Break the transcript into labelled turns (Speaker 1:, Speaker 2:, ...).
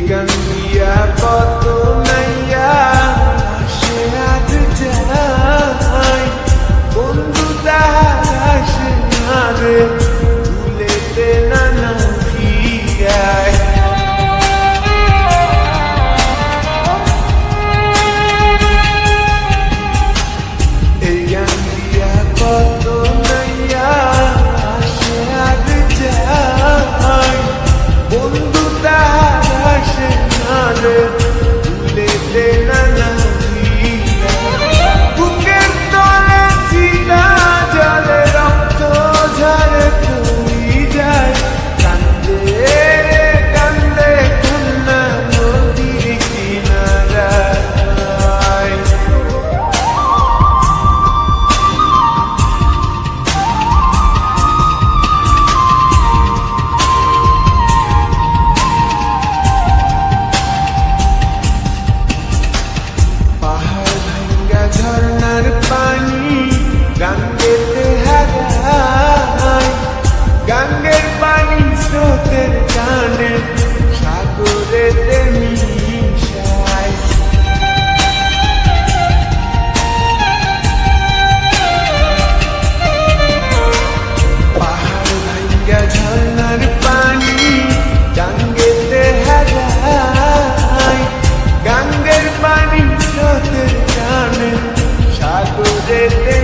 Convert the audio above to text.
Speaker 1: গঙ্গিয়া কত নাইয়া সে আজ যায় বন্ধু তাহার আসে না রে ভুলেতে নানা ভিয়ায় এই গঙ্গিয়া কত নাইয়া সে আজ যায় বন্ধু তাহার আসে না রে ভুলেতে নানা বুকের তলে চিনা জলে রক্ত ঝরে পড়ি যায় কান্দে রে কান্দে কন্যা নদীর কিনারায় ঝর্ণার পানি গঙ্গেতে হারায় গঙ্গের পানি স্রোতের টানে সাগরেতে মিশায় পাহাড় ভাঙ্গা ঝর্ণার পানি গঙ্গেতে হারায় গঙ্গের পানি স্রোতের টানে সাগরেতে